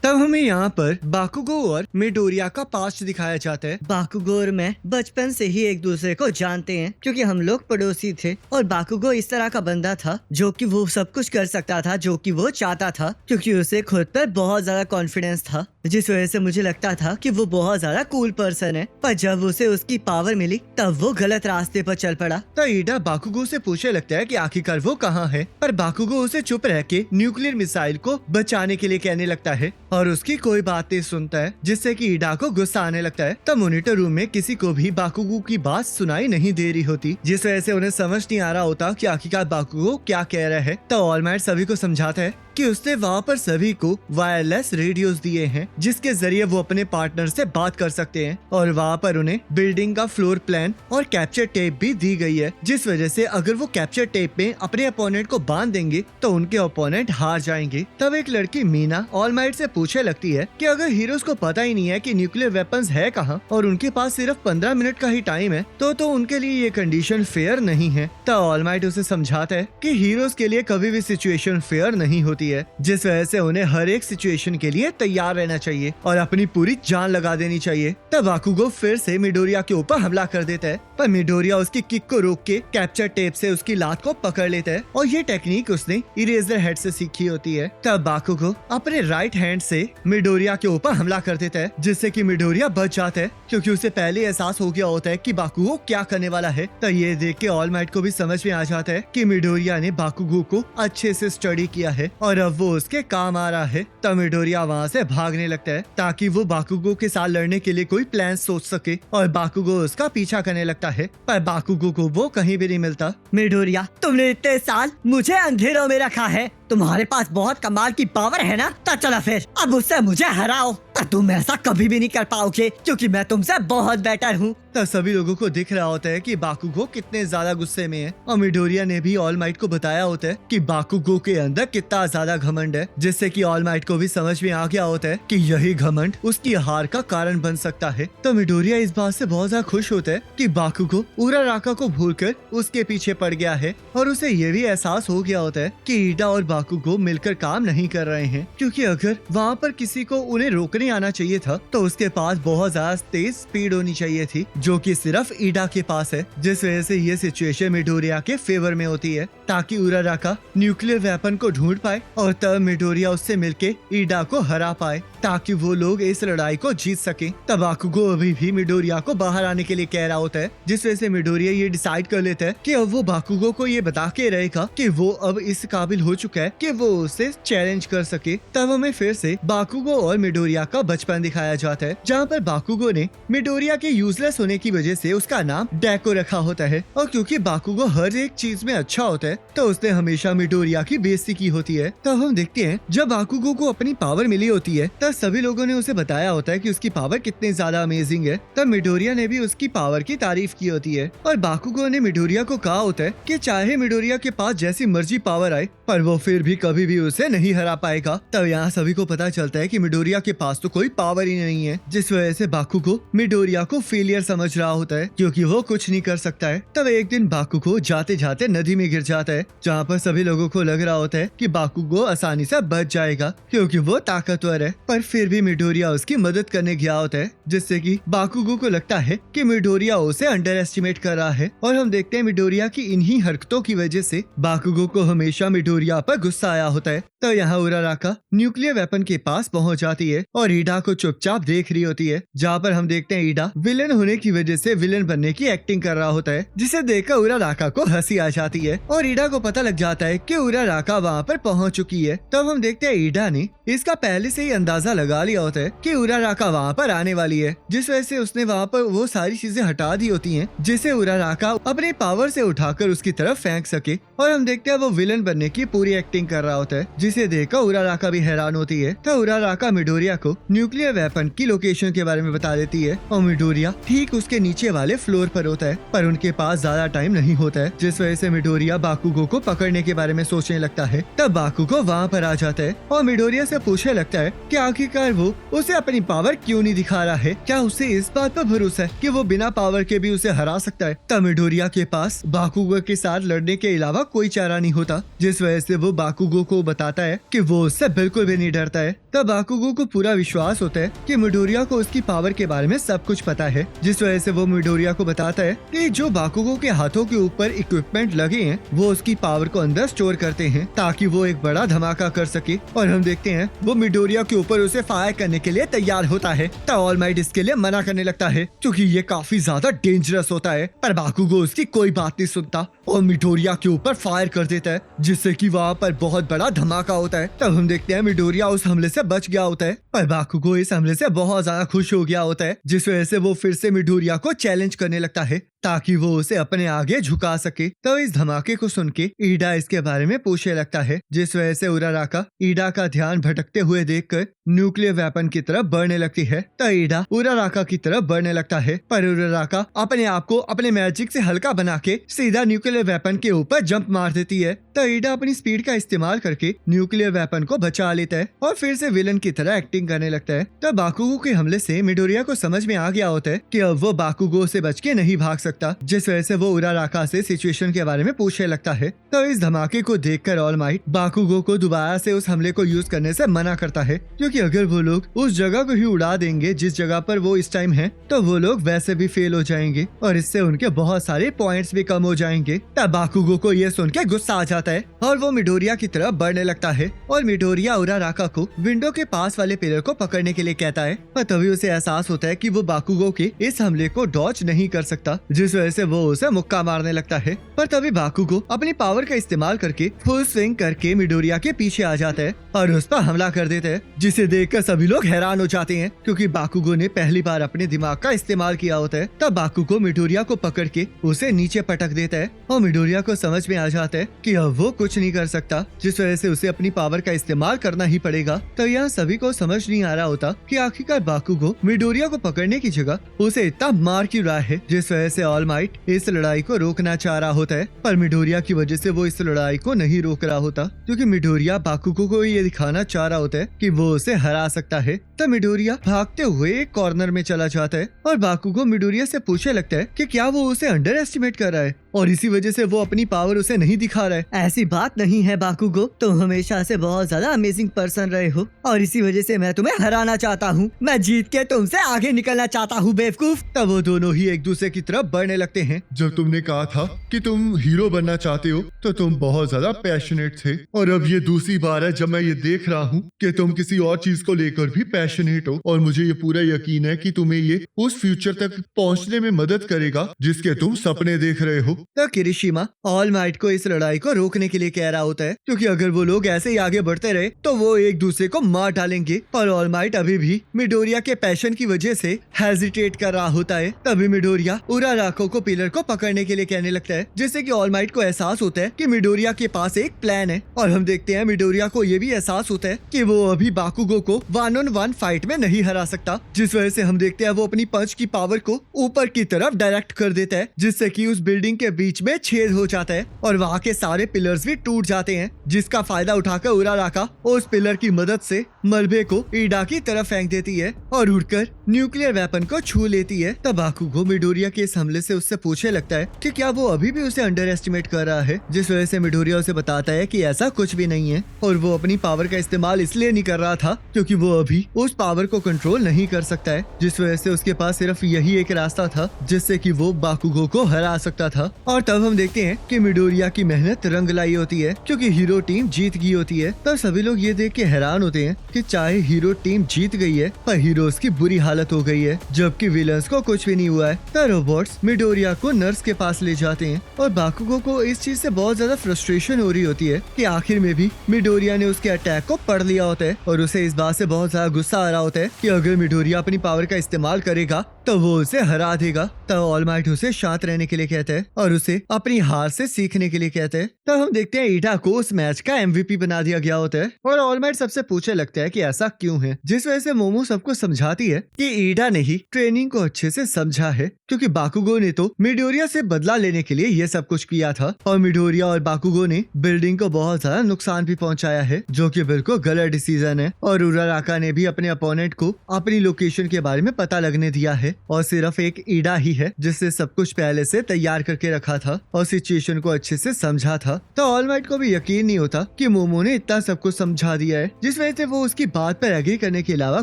तब हमें यहाँ पर बाकुगो और मिडोरिया का पास्ट दिखाया जाता है। बाकुगो और मैं बचपन से ही एक दूसरे को जानते हैं क्योंकि हम लोग पड़ोसी थे और बाकुगो इस तरह का बंदा था जो कि वो सब कुछ कर सकता था जो कि वो चाहता था क्योंकि उसे खुद पर बहुत ज्यादा कॉन्फिडेंस था, जिस वजह से मुझे लगता था कि वो बहुत ज्यादा कूल पर्सन है। पर जब उसे उसकी पावर मिली तब वो गलत रास्ते पर चल पड़ा। तो ईडा बाकुगो से पूछने लगता है कि आखिरकार वो कहाँ है, पर बाकुगो उसे चुप रह के न्यूक्लियर मिसाइल को बचाने के लिए कहने लगता है और उसकी कोई बात नहीं सुनता है, जिससे कि ईडा को गुस्सा आने लगता है। तब मॉनिटर रूम में किसी को भी बाकुगो की बात सुनाई नहीं दे रही होती, जिस वजह से उन्हें समझ नहीं आ रहा होता कि आखिरकार बाकुगो क्या कह रहा है। तो ऑल माइट सभी को समझाता है कि उसने वहाँ पर सभी को वायरलेस रेडियोस दिए हैं जिसके जरिए वो अपने पार्टनर से बात कर सकते हैं और वहाँ पर उन्हें बिल्डिंग का फ्लोर प्लान और कैप्चर टेप भी दी गई है, जिस वजह से अगर वो कैप्चर टेप में अपने अपोनेंट को बांध देंगे तो उनके अपोनेंट हार जाएंगे। तब एक लड़की मीना ऑल माइट से पूछने लगती है कि अगर हीरोज को पता ही नहीं है कि न्यूक्लियर वेपन्स है कहाँ और उनके पास सिर्फ 15 मिनट का ही टाइम है तो उनके लिए ये कंडीशन फेयर नहीं है। तो ऑल माइट उसे समझाता है कि हीरोज के लिए कभी भी सिचुएशन फेयर नहीं होती है, जिस वजह से उन्हें हर एक सिचुएशन के लिए तैयार रहना चाहिए और अपनी पूरी जान लगा देनी चाहिए। तब बाकुगो फिर से मिडोरिया के ऊपर हमला कर देता है, पर मिडोरिया उसकी किक को रोक के कैप्चर टेप से उसकी लात को पकड़ लेता है और ये टेक्निक उसने इरेजर हेड से सीखी होती है। तब बाकुगो अपने राइट हैंड से मिडोरिया के ऊपर हमला कर देता है, जिससे कि मिडोरिया बच जाता है क्योंकि उसे पहले एहसास हो गया होता है कि बाकुगो क्या करने वाला है। तो ये देख के ऑल माइट को भी समझ में आ जाता है कि मिडोरिया ने बाकुगो को अच्छे से स्टडी किया है और अब वो उसके काम आ रहा है। तब मिडोरिया वहाँ से भागने लगता है ताकि वो बाकुगो के साथ लड़ने के लिए कोई प्लान सोच सके और बाकुगो उसका पीछा करने लगता है, पर बाकुगो को वो कहीं भी नहीं मिलता। मिडोरिया, तुमने इतने साल मुझे अंधेरों में रखा है, तुम्हारे पास बहुत कमाल की पावर है ना, तो चलो फिर अब उससे मुझे हराओ। पर तुम ऐसा कभी भी नहीं कर पाओगे क्योंकि मैं तुमसे बहुत बेटर हूँ। तब सभी लोगों को दिख रहा होता है कि बाकुगो कितने ज्यादा गुस्से में है और मिडोरिया ने भी ऑल माइट को बताया होता है कि बाकुगो के अंदर कितना ज्यादा घमंड है, जिससे कि ऑल माइट को भी समझ में आ गया होता है कि यही घमंड उसकी हार का कारण बन सकता है। तो मिडोरिया इस बात से बहुत ज्यादा खुश होता है कि बाकुगो उराराका को भूलकर उसके पीछे पड़ गया है और उसे ये भी एहसास हो गया होता है कि ईडा और बाकुगो मिलकर काम नहीं कर रहे हैं, क्योंकि अगर वहाँ पर किसी को उन्हें रोकने आना चाहिए था तो उसके पास बहुत ज्यादा तेज स्पीड होनी चाहिए थी जो कि सिर्फ ईडा के पास है, जिस वजह से ये सिचुएशन मिडोरिया के फेवर में होती है ताकि उराराका न्यूक्लियर वेपन को ढूंढ पाए और तब मिडोरिया उससे मिलके ईडा को हरा पाए ताकि वो लोग इस लड़ाई को जीत सके। तब बाकुगो अभी भी मिडोरिया को बाहर आने के लिए कह रहा होता है, जिस वजह से मिडोरिया ये डिसाइड कर लेता है कि अब वो बाकुगो को ये बता के रहेगा कि वो अब इस काबिल हो चुका है कि वो उसे चैलेंज कर सके। तब हमें फिर से बाकुगो और मिडोरिया का बचपन दिखाया जाता है, जहाँ पर बाकुगो ने मिडोरिया के यूजलेस होने की वजह से उसका नाम डेको रखा होता है और क्योंकि बाकुगो हर एक चीज में अच्छा होता है तो उसने हमेशा मिडोरिया की बेइज्जती की होती है। तब हम देखते हैं जब बाकुगो को अपनी पावर मिली होती है तब सभी लोगों ने उसे बताया होता है कि उसकी पावर कितनी ज्यादा अमेजिंग है। तब मिडोरिया ने भी उसकी पावर की तारीफ की होती है और बाकुगो ने मिडोरिया को कहा होता है कि चाहे मिडोरिया के पास जैसी मर्जी पावर आए पर वो फिर भी कभी भी उसे नहीं हरा पाएगा। तब यहाँ सभी को पता चलता है कि मिडोरिया के पास तो कोई पावर ही नहीं है, जिस वजह से बाकुगो मिडोरिया को फेलियर समझ रहा होता है क्योंकि वो कुछ नहीं कर सकता है। तब एक दिन बाकुगो जाते जाते नदी में गिर जाता है, जहाँ पर सभी लोगों को लग रहा होता है कि बाकुगो आसानी से बच जाएगा क्योंकि वो ताकतवर है, पर फिर भी मिडोरिया उसकी मदद करने गया होता है, जिससे कि बाकुगो को लगता है कि मिडोरिया उसे अंडर एस्टिमेट कर रहा है और हम देखते हैं मिडोरिया की इन्हीं हरकतों की वजह से बाकुगो को हमेशा मिडोरिया पर गुस्सा आया होता है। तो यहाँ उराराका न्यूक्लियर वेपन के पास पहुंच जाती है और ईडा को चुपचाप देख रही होती है, जहाँ पर हम देखते हैं ईडा विलेन होने की वजह से विलेन बनने की एक्टिंग कर रहा होता है, जिसे देखकर उराराका को हंसी आ जाती है और ईडा को पता लग जाता है कि उराराका वहाँ पर पहुँच चुकी है। तब हम देखते हैं ईडा ने इसका पहले से ही अंदाजा लगा लिया होता है कि उराराका वहाँ पर आने वाली है, जिस वजह से उसने वहाँ पर वो सारी चीजें हटा दी होती हैं जिसे उराराका अपने पावर से उठाकर उसकी तरफ फेंक सके और हम देखते हैं वो विलन बनने की पूरी एक्टिंग कर रहा होता है, जिसे देखकर उराराका भी हैरान होती है। तो उराराका मिडोरिया को न्यूक्लियर वेपन की लोकेशन के बारे में बता देती है और मिडोरिया ठीक उसके नीचे वाले फ्लोर पर होता है, पर उनके पास ज्यादा टाइम नहीं होता है, जिस वजह से मिडोरिया बाकुगो को पकड़ने के बारे में सोचने लगता है। तब बाकुगो वहाँ पर आ जाता है और मिडोरिया से पूछने लगता है कि आखिरकार वो उसे अपनी पावर क्यों नहीं दिखा रहा है, क्या उसे इस बात पर भरोसा है कि वो बिना पावर के भी उसे हरा सकता है। तब मिडोरिया के पास बाकुगो के साथ लड़ने के अलावा कोई चारा नहीं होता, जिस वजह वजह से वो बाकुगो को बताता है कि वो उससे बिल्कुल भी नहीं डरता है। तब बाकुगो को पूरा विश्वास होता है कि मिडोरिया को उसकी पावर के बारे में सब कुछ पता है, जिस वजह से वो मिडोरिया को बताता है कि जो बाकुगो के हाथों के ऊपर इक्विपमेंट लगे हैं वो उसकी पावर को अंदर स्टोर करते हैं ताकि वो एक बड़ा धमाका कर सके। और हम देखते हैं वो मिडोरिया के ऊपर उसे फायर करने के लिए तैयार होता है। तब ऑल माइट इसके लिए मना करने लगता है क्योंकि ये काफी ज्यादा डेंजरस होता है, पर बाकुगो उसकी कोई बात नहीं सुनता और मिडोरिया के ऊपर फायर कर देता है, जिससे कि वहाँ पर बहुत बड़ा धमाका होता है। तब हम देखते हैं मिडोरिया उस हमले से बच गया होता है, पर बाकुगो इस हमले से बहुत ज्यादा खुश हो गया होता है, जिस वजह से वो फिर से मिडोरिया को चैलेंज करने लगता है ताकि वो उसे अपने आगे झुका सके। तो इस धमाके को सुन के ईडा इसके बारे में पूछने लगता है, जिस वजह से उराराका ईडा का ध्यान भटकते हुए देखकर न्यूक्लियर वेपन की तरफ बढ़ने लगती है। तो ईडा उराराका की तरफ बढ़ने लगता है, पर उराराका अपने आप को अपने मैजिक से हल्का बना के सीधा न्यूक्लियर वेपन के ऊपर जंप मार देती है। तो ईडा अपनी स्पीड का इस्तेमाल करके न्यूक्लियर वेपन को बचा लेता है और फिर से विलन की तरह एक्टिंग करने लगता है। तो बाकुगो के हमले से मिडोरिया को समझ में आ गया होता है कि अब वो बाकुगो से बच के नहीं भाग सकता, जिस वजह से वो उराराका से सिचुएशन के बारे में पूछने लगता है। तो इस धमाके को देखकर ऑल माइट बाकुगो को दोबारा से उस हमले को यूज करने से मना करता है, क्योंकि अगर वो लोग उस जगह को ही उड़ा देंगे जिस जगह पर वो इस टाइम है, तो वो लोग वैसे भी फेल हो जाएंगे और इससे उनके बहुत सारे पॉइंट्स भी कम हो जाएंगे। तब बाकुगो को ये सुन के गुस्सा आ जाता है और वो मिडोरिया की तरफ बढ़ने लगता है और मिडोरिया उराराका को विंडो के पास वाले पिलर को पकड़ने के लिए कहता है, पर तभी उसे एहसास होता है कि वो बाकुगो के इस हमले को डॉज नहीं कर सकता, जिस वजह से वो उसे मुक्का मारने लगता है। पर तभी बाकुगो अपनी पावर का इस्तेमाल करके फुल स्विंग करके मिडोरिया के पीछे आ जाता है और उस पर हमला कर देता है, जिसे देखकर सभी लोग हैरान हो जाते हैं क्योंकि बाकुगो ने पहली बार अपने दिमाग का इस्तेमाल किया होता है। तब बाकुगो मिडोरिया को पकड़ के उसे नीचे पटक देता है और मिडोरिया को समझ में आ जाता है कि अब वो कुछ नहीं कर सकता, जिस वजह से उसे अपनी पावर का इस्तेमाल करना ही पड़ेगा। तो यह सभी को समझ नहीं आ रहा होता कि आखिरकार बाकुगो मिडोरिया को पकड़ने की जगह उसे इतना मार क्यों रहा है, जिस वजह से ऑल माइट इस लड़ाई को रोकना चाह रहा होता है, पर मिडोरिया की वजह से वो इस लड़ाई को नहीं रोक रहा होता, क्योंकि मिडोरिया बाकुगो को ये दिखाना चाह रहा होता है कि वो उसे हरा सकता है। तब मिडोरिया भागते हुए एक कॉर्नर में चला जाता है और बाकुगो मिडोरिया से पूछने लगता है कि क्या वो उसे अंडर एस्टिमेट कर रहा है और इसी वजह से वो अपनी पावर उसे नहीं दिखा रहा है। ऐसी बात नहीं है बाकुगो, तुम हमेशा से बहुत ज्यादा अमेजिंग पर्सन रहे हो और इसी वजह से मैं तुम्हें हराना चाहता हूँ। मैं जीत के तुमसे आगे निकलना चाहता हूँ बेवकूफ। तब वो दोनों ही एक दूसरे की तरफ बढ़ने लगते हैं। जब तुमने कहा था कि तुम हीरो बनना चाहते हो तो तुम बहुत ज्यादा पैशनेट थे, और अब ये दूसरी बार है जब मैं ये देख रहा हूँ कि तुम किसी और चीज को लेकर भी पैशनेट हो, और मुझे ये पूरा यकीन है कि तुम्हें ये उस फ्यूचर तक पहुँचने में मदद करेगा जिसके तुम सपने देख रहे हो। तो किरिशिमा ऑल माइट को इस लड़ाई को रोकने के लिए कह रहा होता है, क्योंकि अगर वो लोग ऐसे ही आगे बढ़ते रहे तो वो एक दूसरे को मार डालेंगे, और ऑल माइट अभी भी मिडोरिया के पैशन की वजह से हेजिटेट कर रहा होता है। तभी मिडोरिया उराराका को पिलर को पकड़ने के लिए कहने लगता है, जिससे कि ऑल माइट को एहसास होता है कि मिडोरिया के पास एक प्लान है, और हम देखते हैं मिडोरिया को ये भी एहसास होता है कि वो अभी बाकुगो को 1-on-1 फाइट में नहीं हरा सकता, जिस वजह से हम देखते हैं वो अपनी पंच की पावर को ऊपर की तरफ डायरेक्ट कर देता है, जिससे कि उस बिल्डिंग के बीच में छेद हो जाता है और वहाँ के सारे पिलर्स भी टूट जाते हैं, जिसका फायदा उठाकर उराराका उस पिलर की मदद से मलबे को ईडा की तरफ फेंक देती है और उड़कर न्यूक्लियर वेपन को छू लेती है। तब बाकुगो मिडोरिया के इस हमले से उससे पूछने लगता है कि क्या वो अभी भी उसे अंडर एस्टिमेट कर रहा है, जिस वजह से मिडोरिया उसे बताता है कि ऐसा कुछ भी नहीं है और वो अपनी पावर का इस्तेमाल इसलिए नहीं कर रहा था क्योंकि वो अभी उस पावर को कंट्रोल नहीं कर सकता है, जिस वजह से उसके पास सिर्फ यही एक रास्ता था जिससे कि वो बाकुगो को हरा सकता था। और तब हम देखते हैं कि मिडोरिया की मेहनत रंग लाई होती है क्योंकि हीरो टीम जीत गई होती है। तब सभी लोग ये देख के हैरान होते हैं कि चाहे हीरो टीम जीत गई है पर हीरोज की बुरी हालत हो गई है, जबकि विलन्स को कुछ भी नहीं हुआ है। तब रोबोट्स मिडोरिया को नर्स के पास ले जाते हैं और बाकुगो को इस चीज से बहुत ज्यादा फ्रस्ट्रेशन हो रही होती है कि आखिर में भी मिडोरिया ने उसके अटैक को पढ़ लिया होता है और उसे इस बात से बहुत ज्यादा गुस्सा आ रहा होता है कि अगर मिडोरिया अपनी पावर का इस्तेमाल करेगा तो वो उसे हरा देगा। तब ऑल माइट उसे शांत रहने के लिए कहते हैं और उसे अपनी हार से सीखने के लिए कहते हैं। तब हम देखते हैं ईडा को उस मैच का MVP बना दिया गया होता है और ऑल माइट सबसे पूछने लगता है कि ऐसा क्यों है, जिस वजह से मोमो सबको समझाती है कि ईडा ने ही ट्रेनिंग को अच्छे से समझा है, क्योंकि बाकुगो ने तो मिडोरिया से बदला लेने के लिए ये सब कुछ किया था और मिडोरिया और बाकुगो ने बिल्डिंग को बहुत ज्यादा नुकसान भी पहुंचाया है, जो कि बिल्कुल गलत डिसीजन है। और उराराका ने भी अपने अपोनेंट को अपनी लोकेशन के बारे में पता लगने दिया है, है और सिर्फ एक ईडा ही है जिसने सब कुछ पहले से तैयार करके रखा था और सिचुएशन को अच्छे से समझा था। तो ऑल माइट को भी यकीन नहीं होता कि मोमो ने इतना सब कुछ समझा दिया है, जिस वजह से वो उसकी बात पर एग्री करने के अलावा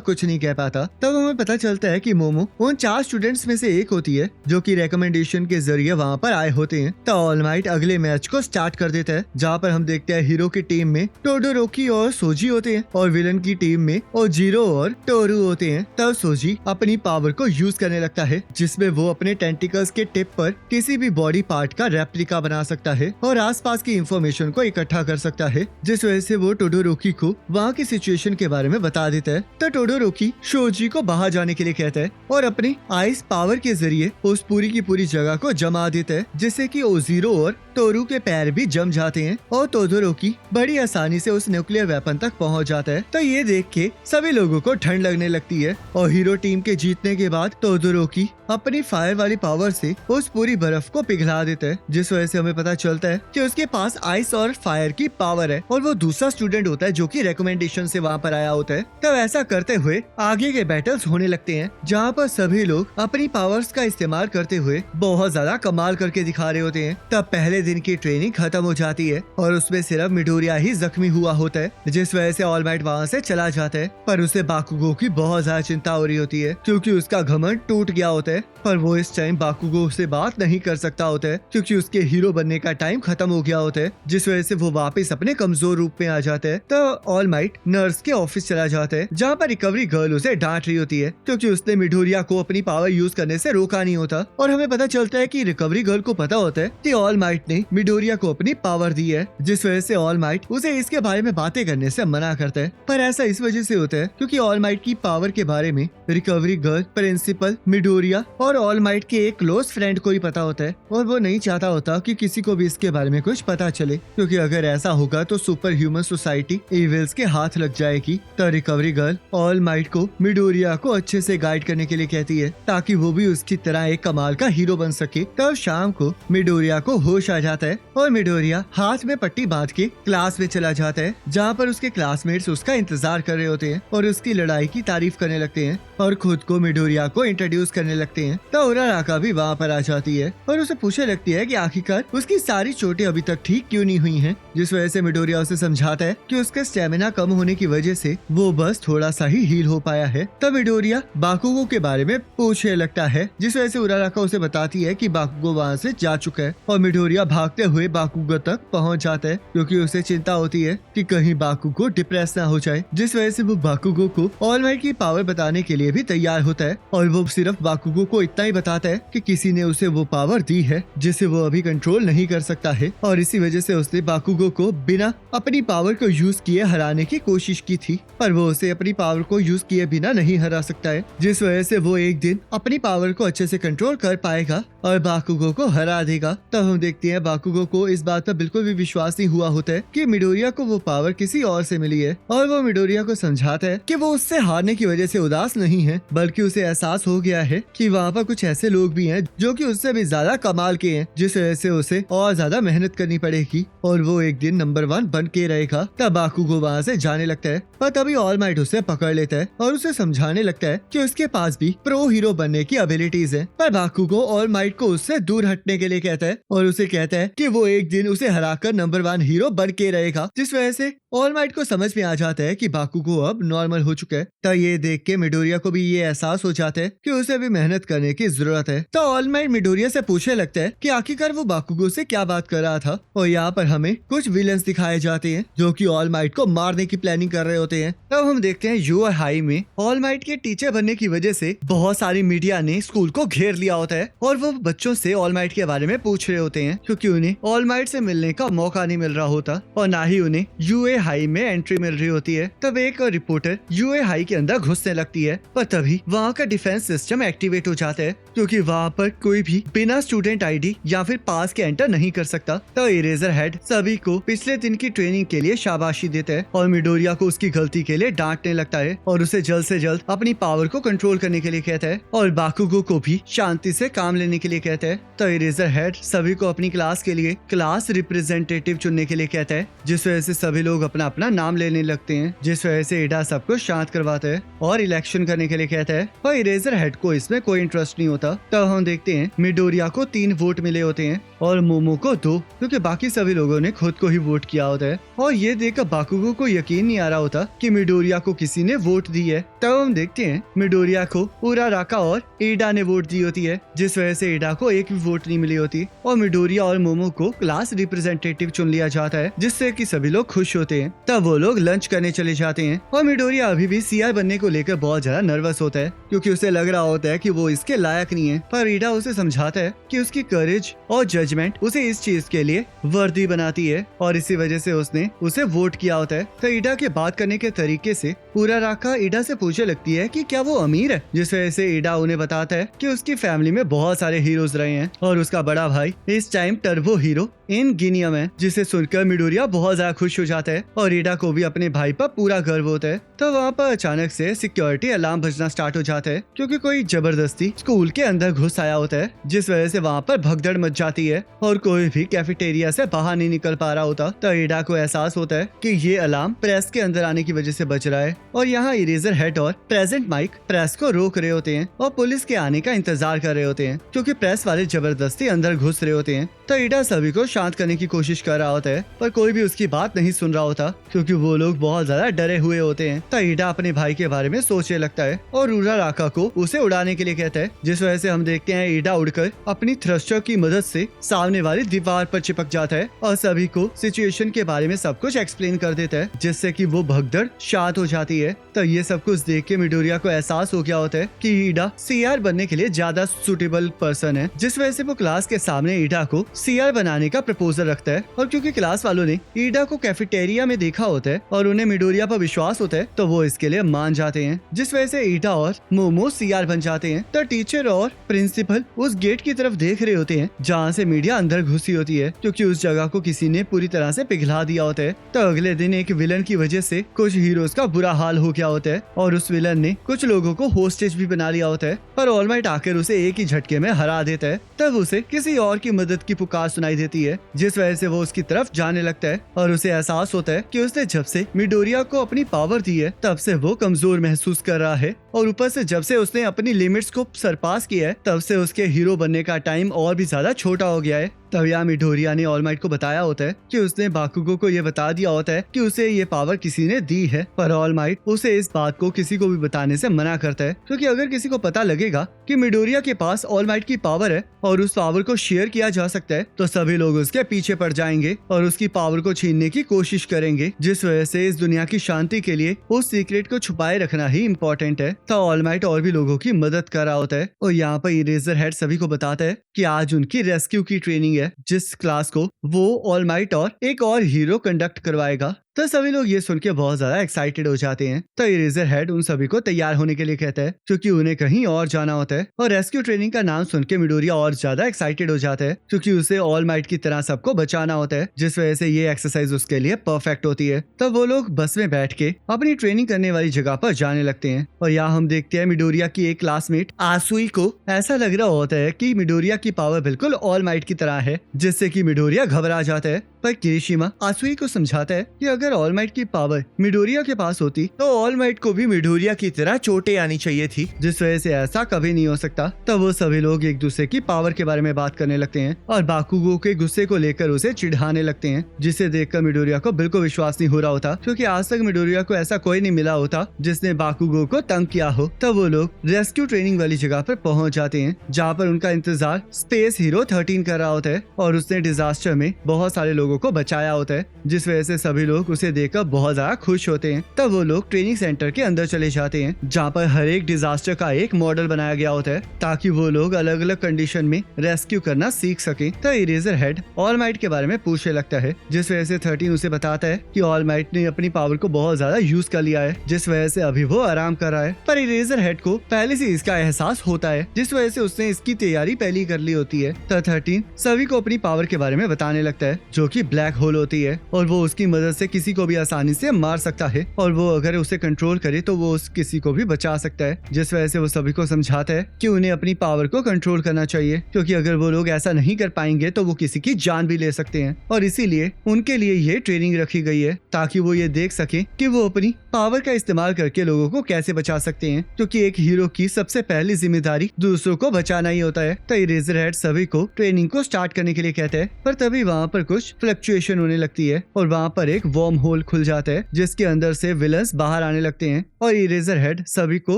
कुछ नहीं कह पाता। तब हमें पता चलता है कि मोमो उन 4 स्टूडेंट्स में से एक होती है जो कि रिकमेंडेशन के जरिए वहाँ पर आए होते हैं। तो ऑल माइट अगले मैच को स्टार्ट कर देता है, जहाँ पर हम देखते हैं हीरो की टीम में टोडोरोकी और सोजी होते हैं और विलन की टीम में ओजीरो और टोरू होते हैं। तब सोजी अपनी पावर को यूज करने लगता है, जिसमें वो अपने टेंटिकल्स के टिप पर किसी भी बॉडी पार्ट का रेप्लिका बना सकता है और आसपास की इंफॉर्मेशन को इकट्ठा कर सकता है, जिस वजह से वो टोडोरोकी को वहाँ की सिचुएशन के बारे में बता देता है। तो टोडोरोकी सोजी को बाहर जाने के लिए कहता है और अपनी आइस पावर के जरिए उस पूरी की पूरी जगह को जमा देता है, जिससे कि ओजीरो और टोरू के पैर भी जम जाते हैं और टोडोरोकी बड़ी आसानी से उस न्यूक्लियर वेपन तक पहुंच जाता है। तो ये देख के सभी लोगों को ठंड लगने लगती है और हीरो टीम के जीतने के बाद टोडोरोकी अपनी फायर वाली पावर से उस पूरी बर्फ को पिघला देता है, जिस वजह से हमें पता चलता है कि उसके पास आइस और फायर की पावर है और वो दूसरा स्टूडेंट होता है जो कि रिकमेंडेशन से वहाँ पर आया होता है। तब ऐसा करते हुए आगे के बैटल्स होने लगते हैं, जहाँ पर सभी लोग अपनी पावर्स का इस्तेमाल करते हुए बहुत ज्यादा कमाल करके दिखा रहे होते हैं। तब पहले दिन की ट्रेनिंग खत्म हो जाती है और उसमें सिर्फ मिडोरिया ही जख्मी हुआ होता है, जिस वजह से ऑल माइट वहाँ से चला जाता है। पर उसे बाकुगो की बहुत ज्यादा चिंता हो रही होती है, क्योंकि उसका घमंड टूट गया होता है। पर वो इस टाइम बाकुगो से बात नहीं कर सकता होता है, क्योंकि उसके हीरो बनने का टाइम खत्म हो गया होता है, जिस वजह से वो वापस अपने कमजोर रूप में आ जाता है। तो ऑल माइट नर्स के ऑफिस चला जाता है, जहाँ पर रिकवरी गर्ल उसे डांट रही होती है, क्योंकि उसने मिडोरिया को अपनी पावर यूज करने से रोका नहीं होता। और हमें पता चलता है कि रिकवरी गर्ल को पता होता है कि ऑल माइट ने मिडोरिया को अपनी पावर दी है, जिस वजह से ऑल माइट उसे इसके बारे में बातें करने से मना करता है। पर ऐसा इस वजह से होता है क्योंकि ऑल माइट की पावर के बारे में रिकवरी गर्ल, प्रिंसिपल, मिडोरिया और ऑल माइट के एक क्लोज फ्रेंड को ही पता होता है, और वो नहीं चाहता होता कि किसी को भी इसके बारे में कुछ पता चले, क्योंकि अगर ऐसा होगा तो सुपर ह्यूमन सोसाइटी इविल्स के हाथ लग जाएगी। तो रिकवरी गर्ल ऑल माइट को मिडोरिया को अच्छे से गाइड करने के लिए कहती है, ताकि वो भी उसकी तरह एक कमाल का हीरो बन सके। तब शाम को मिडोरिया को होश आ जाता है और मिडोरिया हाथ में पट्टी बांध के क्लास में चला जाता है, जहाँ पर उसके क्लासमेट्स उसका इंतजार कर रहे होते हैं और उसकी लड़ाई की तारीफ करने लगते हैं और खुद को मिडोरिया को इंट्रोड्यूस करने लगते हैं। तो उराराका भी वहाँ पर आ जाती है और उसे पूछने लगती है कि आखिरकार उसकी सारी चोटें अभी तक ठीक क्यों नहीं हुई हैं, जिस वजह से मिडोरिया उसे समझाता है कि उसका स्टेमिना कम होने की वजह से वो बस थोड़ा सा ही हील हो पाया है। तब मिडोरिया बाकुगो के बारे में पूछने लगता है, जिस वजह से उराराका उसे बताती है कि बाकुगो वहाँ से जा चुका है और मिडोरिया भागते हुए बाकुगो तक पहुँच जाता है, क्योंकि उसे चिंता होती है कि कहीं बाकुगो डिप्रेस ना हो जाए, जिस वजह से वो बाकुगो को ऑल माइट की पावर बताने के लिए भी तैयार होता है। और वो सिर्फ बाकुगो को इतना ही बताता है कि किसी ने उसे वो पावर दी है जिसे वो अभी कंट्रोल नहीं कर सकता है, और इसी वजह से उसने बाकुगो को बिना अपनी पावर को यूज किए हराने की कोशिश की थी, पर वो उसे अपनी पावर को यूज किए बिना नहीं हरा सकता है, जिस वजह से वो एक दिन अपनी पावर को अच्छे से कंट्रोल कर पाएगा और बाकुगो को हरा देगा। तब हम देखते हैं बाकुगो को इस बात पर बिल्कुल भी विश्वास नहीं हुआ होता है कि मिडोरिया को वो पावर किसी और से मिली है, और वो मिडोरिया को समझाता है कि वो उससे हारने की वजह से उदास नहीं है, बल्कि उसे एहसास हो गया है कि वहाँ पर कुछ ऐसे लोग भी हैं जो कि उससे भी ज्यादा कमाल के हैं, जिस वजह से उसे और ज्यादा मेहनत करनी पड़ेगी और वो एक दिन नंबर 1 बन के रहेगा। तब बाकुगो वहाँ से जाने लगता है, पर तभी ऑल माइट उसे पकड़ लेता है और उसे समझाने लगता है कि उसके पास भी प्रो हीरो बनने की एबिलिटीज है। पर बाकुगो ऑल माइट को उससे दूर हटने के लिए कहता है और उसे कहता है कि वो एक दिन उसे हराकर नंबर 1 हीरो बन के रहेगा, जिस वजह से ऑल माइट को समझ में आ जाता है कि बाकुगो अब नॉर्मल हो चुका है। तो ये देख के मिडोरिया को भी ये एहसास हो जाता है कि उसे भी मेहनत करने की जरूरत है। तो ऑल माइट मिडोरिया से पूछने लगता है कि आखिरकार वो बाकुगो से क्या बात कर रहा था, और यहाँ पर हमें कुछ विलन्स दिखाए जाते हैं जो कि ऑल माइट को मारने की प्लानिंग कर रहे होते हैं। तब हम देखते हैं यूए हाई में ऑल माइट के टीचर बनने की वजह से बहुत सारी मीडिया ने स्कूल को घेर लिया होता है और वो बच्चों से ऑल माइट के बारे में पूछ रहे होते हैं, क्योंकि उन्हें ऑल माइट से मिलने का मौका नहीं मिल रहा होता और ना ही उन्हें यूए हाई में एंट्री मिल रही होती है। तब एक रिपोर्टर यूए हाई के अंदर घुसने लगती है, पर तभी वहाँ का डिफेंस सिस्टम एक्टिवेट हो जाता है, क्योंकि वहाँ पर कोई भी बिना स्टूडेंट आईडी या फिर पास के एंटर नहीं कर सकता। तो इरेजर हेड सभी को पिछले दिन की ट्रेनिंग के लिए शाबाशी देता है और मिडोरिया को उसकी गलती के लिए डांटने लगता है और उसे जल्द से जल्द अपनी पावर को कंट्रोल करने के लिए कहता है और बाकुगो को भी शांति से काम लेने के लिए कहता है। तो इरेजर हेड सभी को अपनी क्लास के लिए क्लास रिप्रेजेंटेटिव चुनने के लिए कहता है, जिस वजह से सभी लोग अपना अपना नाम लेने लगते हैं, जिस वजह से ईडा सबको शांत करवाता है और इलेक्शन करने के लिए कहता है। पर इरेजर हेड को इसमें कोई इंटरेस्ट नहीं होता। तब हम देखते हैं मिडोरिया को 3 वोट मिले होते हैं और मोमो को 2, क्योंकि बाकी सभी लोगों ने खुद को ही वोट किया होता है। और ये देखकर बाकुगो को यकीन नहीं आ रहा होता कि मिडोरिया को किसी ने वोट दी है। तब हम देखते हैं मिडोरिया को उराराका और ईडा ने वोट दी होती है, जिस वजह से ईडा को एक भी वोट नहीं मिली होती और मिडोरिया और मोमो को क्लास रिप्रेजेंटेटिव चुन लिया जाता है, जिससे कि सभी लोग खुश होते हैं। तब वो लोग लंच करने चले जाते हैं और मिडोरिया अभी भी सीआर बनने को लेकर बहुत ज्यादा नर्वस होता है, क्योंकि उसे लग रहा होता है कि वो इसके लायक नहीं है। पर ईडा उसे समझाता है कि उसकी करेज और जजमेंट उसे इस चीज के लिए वर्दी बनाती है और इसी वजह से उसने उसे वोट किया होता है। तो ईडा के बात करने के तरीके से उराराका ईडा से पूछने लगती है कि क्या वो अमीर है, जिस वजह से ईडा उन्हें बताता है कि उसकी फैमिली में बहुत सारे हीरोज रहे हैं और उसका बड़ा भाई इस टाइम टर्बो हीरो इन गिनियम है, जिसे सुनकर मिडोरिया बहुत ज्यादा खुश हो जाता है और ईडा को भी अपने भाई पर पूरा गर्व होता है। तो वहाँ पर अचानक से सिक्योरिटी अलार्म बजना स्टार्ट हो जाता है, क्योंकि कोई जबरदस्ती स्कूल के अंदर घुस आया होता है, जिस वजह से वहाँ पर भगदड़ मच जाती है और कोई भी कैफेटेरिया से बाहर नहीं निकल पा रहा होता। तो ईडा को एहसास होता है कि ये अलार्म प्रेस के अंदर आने की वजह से बज रहा है और यहाँ इरेजर हेड और प्रेजेंट माइक प्रेस को रोक रहे होते हैं और पुलिस के आने का इंतजार कर रहे होते हैं, क्योंकि प्रेस वाले जबरदस्ती अंदर घुस रहे होते हैं। तो ईडा सभी को शांत करने की कोशिश कर रहा होता है, पर कोई भी उसकी बात नहीं सुन रहा होता, क्योंकि वो लोग बहुत ज्यादा डरे हुए होते हैं। तो ईडा अपने भाई के बारे में सोचने लगता है और उराराका को उसे उड़ाने के लिए कहता है, जिस वजह से हम देखते हैं ईडा उड़कर अपनी थ्रस्टर की मदद से सामने वाली दीवार पर चिपक जाता है और सभी को सिचुएशन के बारे में सब कुछ एक्सप्लेन कर देता है, जिससे कि वो भगदड़ शांत हो जाती है। तो ये सब कुछ देख के मिडोरिया को एहसास हो गया होता है कि ईडा सीआर बनने के लिए ज्यादा सुटेबल पर्सन है, जिस वजह से वो क्लास के सामने ईडा को सीआर बनाने का प्रपोजल रखता है। और क्योंकि क्लास वालों ने ईडा को कैफेटेरिया में देखा होता है और उन्हें मिडोरिया पर विश्वास होता है, तो वो इसके लिए मान जाते हैं, जिस वजह से ईडा और मोमो सीआर बन जाते हैं। तो टीचर और प्रिंसिपल उस गेट की तरफ देख रहे होते हैं जहाँ से मीडिया अंदर घुसी होती है, क्योंकि उस जगह को किसी ने पूरी तरह से पिघला दिया होता है। तो अगले दिन एक विलन की वजह से कुछ हीरोज का बुरा हाल हो गया होता है और उस विलन ने कुछ लोगों को होस्टेज भी बना लिया होता है, पर ऑल माइट आकर उसे एक ही झटके में हरा देता है। तब उसे किसी और की मदद की पुकार सुनाई देती है, जिस वजह से वो उसकी तरफ जाने लगता है और उसे एहसास होता है कि उसने जब से मिडोरिया को अपनी पावर दी है तब से वो कमजोर महसूस कर रहा है और ऊपर से जब से उसने अपनी लिमिट्स को सरपास किया है तब से उसके हीरो बनने का टाइम और भी ज्यादा छोटा हो गया है। तब यहाँ मिडोरिया ने ऑल माइट को बताया होता है कि उसने बाकुगो को ये बता दिया होता है कि उसे ये पावर किसी ने दी है, पर ऑल माइट उसे इस बात को किसी को भी बताने से मना करता है, क्योंकि अगर किसी को पता लगेगा कि मिडोरिया के पास ऑल माइट की पावर है और उस पावर को शेयर किया जा सकता है, तो सभी लोग उसके पीछे पड़ जाएंगे और उसकी पावर को छीनने की कोशिश करेंगे, जिस वजह से इस दुनिया की शांति के लिए उस सीक्रेट को छुपाए रखना ही इम्पोर्टेंट है। तो ऑल माइट और भी लोगों की मदद कर रहा होता है और यहाँ पर इरेजर हेड सभी को बताता है कि आज उनकी रेस्क्यू की ट्रेनिंग है, जिस क्लास को वो ऑल माइट और एक और हीरो कंडक्ट करवाएगा। तो सभी लोग ये सुन के बहुत ज्यादा एक्साइटेड हो जाते हैं। तो इरेजर हेड उन सभी को तैयार होने के लिए कहता है, क्योंकि उन्हें कहीं और जाना होता है और रेस्क्यू ट्रेनिंग का नाम सुन के मिडोरिया और ज्यादा एक्साइटेड हो जाता है, क्योंकि उसे ऑल माइट की तरह सबको बचाना होता है, जिस वजह से ये एक्सरसाइज उसके लिए परफेक्ट होती है। तब वो लोग बस में बैठ के अपनी ट्रेनिंग करने वाली जगह पर जाने लगते हैं और यहाँ हम देखते हैं मिडोरिया की एक क्लासमेट आसुई को ऐसा लग रहा होता है कि मिडोरिया की पावर बिल्कुल ऑल माइट की तरह है, जिससे कि मिडोरिया घबरा जाता है। पर किरिशिमा आसुई को समझाता है कि अगर ऑल माइट की पावर मिडोरिया के पास होती तो ऑल माइट को भी मिडोरिया की तरह चोटें आनी चाहिए थी, जिस वजह से ऐसा कभी नहीं हो सकता। तब वो सभी लोग एक दूसरे की पावर के बारे में बात करने लगते हैं और बाकुगो के गुस्से को लेकर उसे चिढ़ाने लगते हैं, जिसे देखकर मिडोरिया को बिल्कुल विश्वास नहीं हो रहा होता, क्योंकि आज तक मिडोरिया को ऐसा कोई नहीं मिला होता जिसने बाकुगो को तंग किया हो। तब वो लोग रेस्क्यू ट्रेनिंग वाली जगह पर पहुंच जाते हैं, जहाँ पर उनका इंतजार स्पेस हीरो 13 कर रहा होता है और उसने डिजास्टर में बहुत सारे लोगों को बचाया होता है, जिस वजह से सभी लोग उसे देखकर बहुत ज्यादा खुश होते हैं। तब वो लोग ट्रेनिंग सेंटर के अंदर चले जाते हैं, जहाँ पर हर एक डिजास्टर का एक मॉडल बनाया गया होता है, ताकि वो लोग अलग अलग कंडीशन में रेस्क्यू करना सीख सके। तो इरेजर हेड ऑल माइट के बारे में पूछने लगता है, जिस वजह से 13 उसे बताता है कि ऑल माइट ने अपनी पावर को बहुत ज्यादा यूज कर लिया है, जिस वजह से अभी वो आराम कर रहा है। पर इरेजर हेड को पहले से इसका एहसास होता है, जिस वजह से उसने इसकी तैयारी पहले कर ली होती है। तो 13 सभी को अपनी पावर के बारे में बताने लगता है, जो कि कि ब्लैक होल होती है और वो उसकी मदद से किसी को भी आसानी से मार सकता है और वो अगर उसे कंट्रोल करे तो वो उस किसी को भी बचा सकता है। जिस वजह से वो सभी को समझाता है कि उन्हें अपनी पावर को कंट्रोल करना चाहिए, क्योंकि अगर वो लोग ऐसा नहीं कर पाएंगे तो वो किसी की जान भी ले सकते हैं। और इसीलिए उनके लिए ये ट्रेनिंग रखी गई है ताकि वो ये देख सके कि वो अपनी पावर का इस्तेमाल करके लोगों को कैसे बचा सकते हैं, क्योंकि एक हीरो की सबसे पहली जिम्मेदारी दूसरों को बचाना ही होता है। तो इरेजरहेड सभी को ट्रेनिंग को स्टार्ट करने के लिए कहते हैं, पर तभी वहाँ पर कुछ फ्लक्चुएशन होने लगती है और वहाँ पर एक वर्म होल खुल जाता है जिसके अंदर से विलन्स बाहर आने लगते हैं और इरेजरहेड सभी को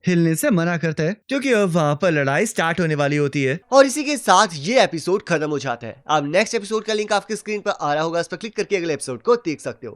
हिलने से मना करता है, क्योंकि अब वहाँ पर लड़ाई स्टार्ट होने वाली होती है। और इसी के साथ ये एपिसोड खत्म हो जाता है। अब नेक्स्ट एपिसोड का लिंक आपकी स्क्रीन पर आ रहा होगा, उस पर क्लिक करके अगले एपिसोड को देख सकते हो।